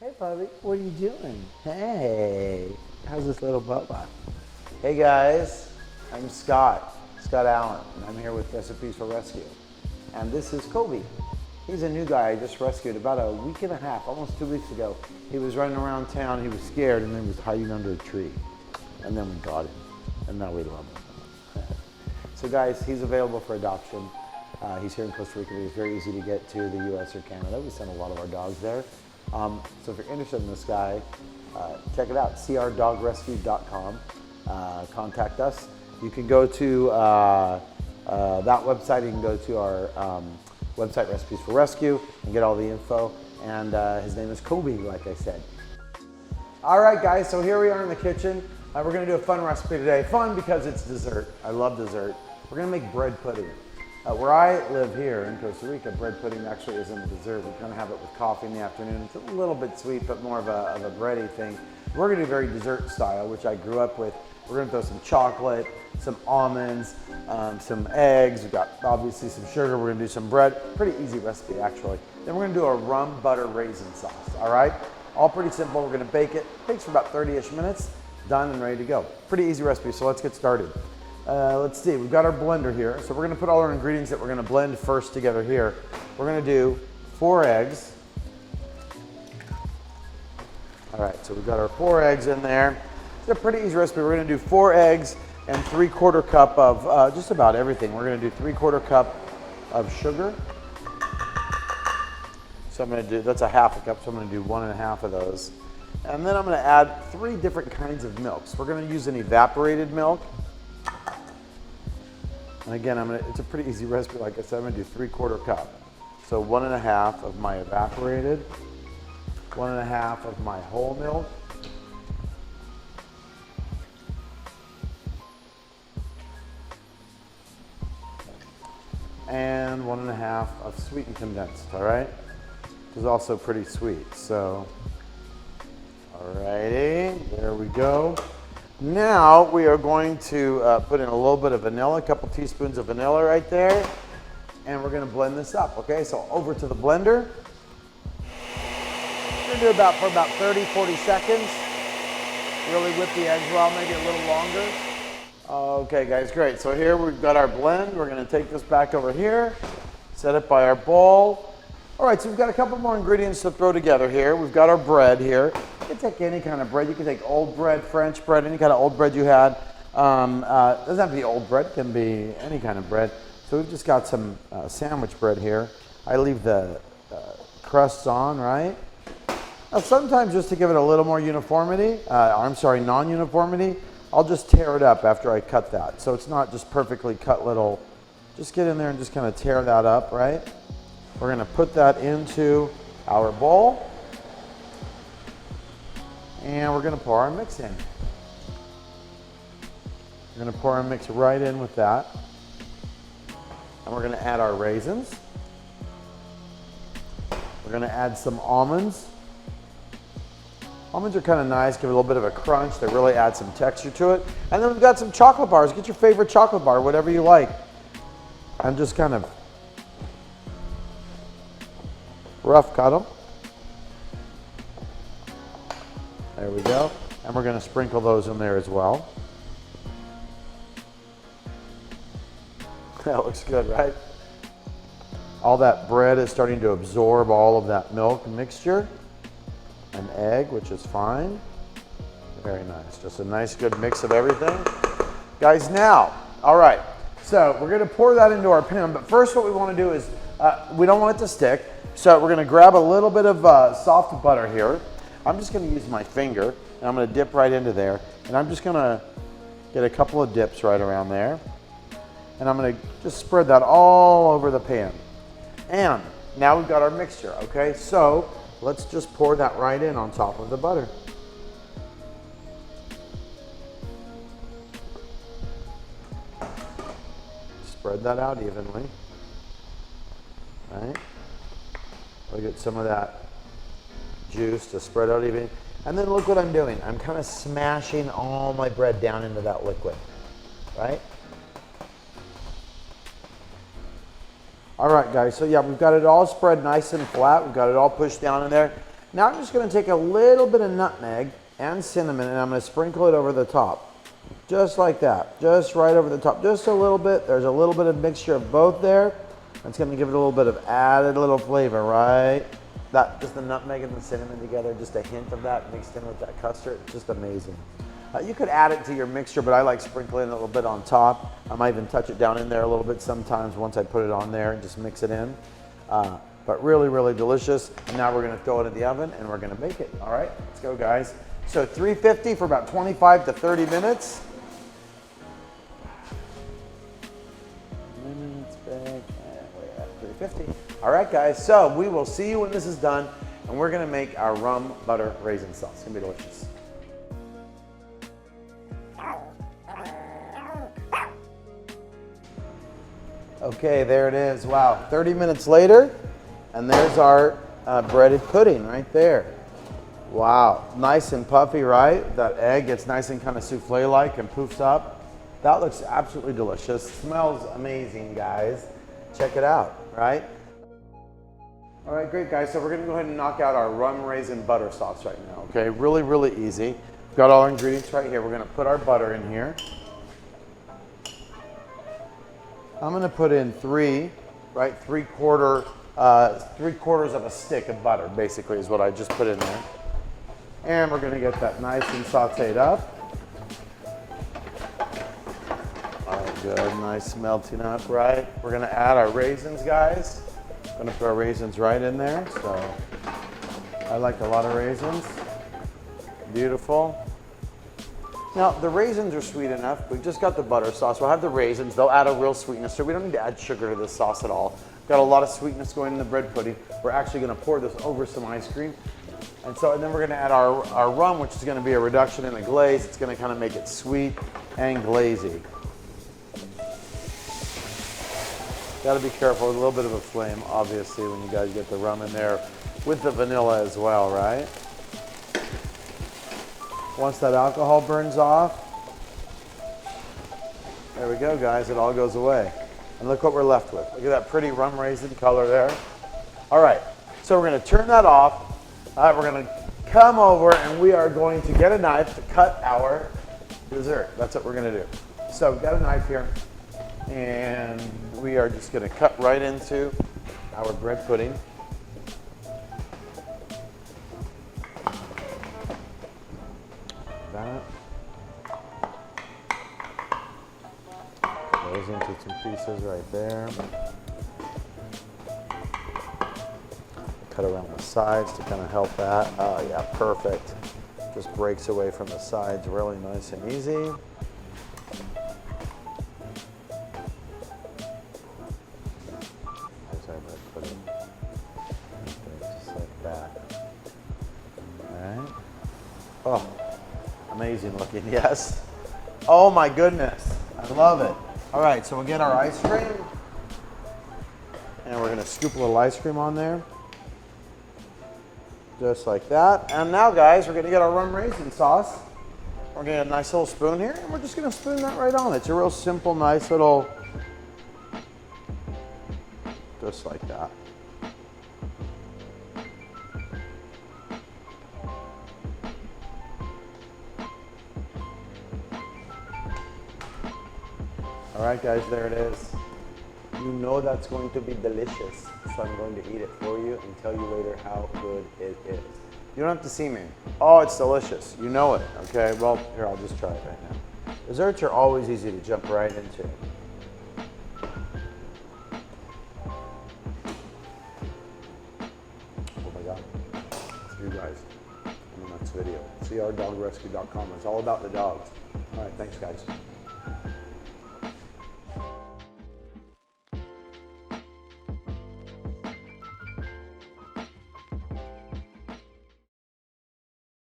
Hey, Bobby, what are you doing? Hey, how's this little Bubba? Hey guys, I'm Scott Allen, and I'm here with Recipes for Rescue. And this is Kobe. He's a new guy I just rescued about a week and a half, almost 2 weeks ago. He was running around town, he was scared, and then he was hiding under a tree. And then we got him, and now we love him. So guys, he's available for adoption. He's here in Costa Rica. He's very easy to get to the US or Canada. We send a lot of our dogs there. So if you're interested in this guy, check it out, crdogrescue.com. Contact us. You can go to that website. You can go to our website, Recipes for Rescue, and get all the info. And his name is Kobe, like I said. All right, guys, so here we are in the kitchen. We're gonna do a fun recipe today. Fun because it's dessert. I love dessert. We're gonna make bread pudding. Where I live here in Costa Rica, bread pudding actually isn't a dessert. We kind of have it with coffee in the afternoon. It's a little bit sweet, but more of a bready thing. We're gonna do very dessert style, which I grew up with. We're gonna throw some chocolate, some almonds, some eggs. We've got obviously some sugar. We're gonna do some bread. Pretty easy recipe, actually. Then we're gonna do a rum butter raisin sauce, all right? All pretty simple. We're gonna bake it. Takes for about 30-ish minutes. Done and ready to go. Pretty easy recipe, so let's get started. Let's see, we've got our blender here. So we're gonna put all our ingredients that we're gonna blend first together here. We're gonna do 4 eggs. All right, so we've got our 4 eggs in there. It's a pretty easy recipe. We're gonna do 4 eggs and 3/4 cup of just about everything. We're gonna do 3/4 cup of sugar. So I'm gonna do, that's a 1/2 cup, so I'm gonna do 1.5 of those. And then I'm gonna add 3 different kinds of milks. We're gonna use an evaporated milk. And again, it's a pretty easy recipe. Like I said, I'm gonna do 3/4 cup. So 1.5 of my evaporated, 1.5 of my whole milk, and 1.5 of sweetened condensed, all right? Which is also pretty sweet, so. Alrighty, there we go. Now we are going to put in a little bit of vanilla, a couple teaspoons of vanilla right there, and we're gonna blend this up, okay? So over to the blender. We're gonna do for about 30, 40 seconds. Really whip the eggs well, maybe a little longer. Okay guys, great. So here we've got our blend. We're gonna take this back over here, set it by our bowl. All right, so we've got a couple more ingredients to throw together here. We've got our bread here. You can take any kind of bread. You can take old bread, French bread, any kind of old bread you had. Doesn't have to be old bread, it can be any kind of bread. So we've just got some sandwich bread here. I leave the crusts on, right? Now sometimes just to give it a little more uniformity, non-uniformity, I'll just tear it up after I cut that. So it's not just perfectly cut little, just get in there and just kind of tear that up, right? We're gonna put that into our bowl. And we're gonna pour our mix in. We're gonna pour our mix right in with that. And we're gonna add our raisins. We're gonna add some almonds. Almonds are kind of nice, give it a little bit of a crunch. They really add some texture to it. And then we've got some chocolate bars. Get your favorite chocolate bar, whatever you like. And just kind of rough cut them. There we go. And we're gonna sprinkle those in there as well. That looks good, right? All that bread is starting to absorb all of that milk mixture. An egg, which is fine. Very nice. Just a nice good mix of everything. Guys, now, all right. So we're gonna pour that into our pan, but first what we wanna do is, we don't want it to stick. So we're gonna grab a little bit of soft butter here. I'm just gonna use my finger, and I'm gonna dip right into there. And I'm just gonna get a couple of dips right around there. And I'm gonna just spread that all over the pan. And now we've got our mixture, okay? So let's just pour that right in on top of the butter. Spread that out evenly, right? We'll get some of that juice to spread out evenly. And then look what I'm doing. I'm kind of smashing all my bread down into that liquid, right? All right, guys, so yeah, we've got it all spread nice and flat. We've got it all pushed down in there. Now I'm just gonna take a little bit of nutmeg and cinnamon, and I'm gonna sprinkle it over the top. Just like that, just right over the top, just a little bit. There's a little bit of mixture of both there. That's gonna give it a little bit of added little flavor, right? That, just the nutmeg and the cinnamon together, just a hint of that mixed in with that custard, just amazing. You could add it to your mixture, but I like sprinkling it a little bit on top. I might even touch it down in there a little bit sometimes once I put it on there and just mix it in. But really, really delicious. And now we're gonna throw it in the oven and we're gonna bake it. All right, let's go, guys. So 350 for about 25 to 30 minutes. Minutes bake, and we're at 350. All right, guys, so we will see you when this is done, and we're gonna make our rum butter raisin sauce. It's gonna be delicious. Okay, there it is. Wow, 30 minutes later, and there's our breaded pudding right there. Wow, nice and puffy, right? That egg gets nice and kind of souffle-like and poofs up. That looks absolutely delicious. Smells amazing, guys. Check it out, right? All right, great, guys. So we're gonna go ahead and knock out our rum raisin butter sauce right now, okay? Really, really easy. We've got all our ingredients right here. We're gonna put our butter in here. I'm gonna put in three quarters of a stick of butter, basically, is what I just put in there. And we're gonna get that nice and sauteed up. All right, good, nice melting up, right? We're gonna add our raisins, guys. I'm gonna put our raisins right in there, so I like a lot of raisins. Beautiful. Now, the raisins are sweet enough. We've just got the butter sauce. We'll have the raisins. They'll add a real sweetness, so we don't need to add sugar to this sauce at all. Got a lot of sweetness going in the bread pudding. We're actually gonna pour this over some ice cream. And then we're gonna add our rum, which is gonna be a reduction in the glaze. It's gonna kind of make it sweet and glazy. Gotta be careful with a little bit of a flame, obviously, when you guys get the rum in there with the vanilla as well, right? Once that alcohol burns off, there we go, guys, it all goes away. And look what we're left with. Look at that pretty rum raisin color there. All right, so we're gonna turn that off. We're gonna come over and we are going to get a knife to cut our dessert. That's what we're gonna do. So we've got a knife here and we are just gonna cut right into our bread pudding. That. Goes into some pieces right there. Cut around the sides to kind of help that. Oh yeah, perfect. Just breaks away from the sides really nice and easy. There's our bread pudding. Just like that. All right. Oh. Amazing looking, yes. Oh my goodness, I love it. All right, so we'll get our ice cream. And we're gonna scoop a little ice cream on there. Just like that. And now, guys, we're gonna get our rum raisin sauce. We're gonna get a nice little spoon here, and we're just gonna spoon that right on. It's a real simple, nice little, just like that. All right, guys, there it is. You know that's going to be delicious, so I'm going to eat it for you and tell you later how good it is. You don't have to see me. Oh, it's delicious. You know it, okay? Well, here, I'll just try it right now. Desserts are always easy to jump right into. Oh my God. It's you guys in the next video. CRDogrescue.com. It's all about the dogs. All right, thanks, guys.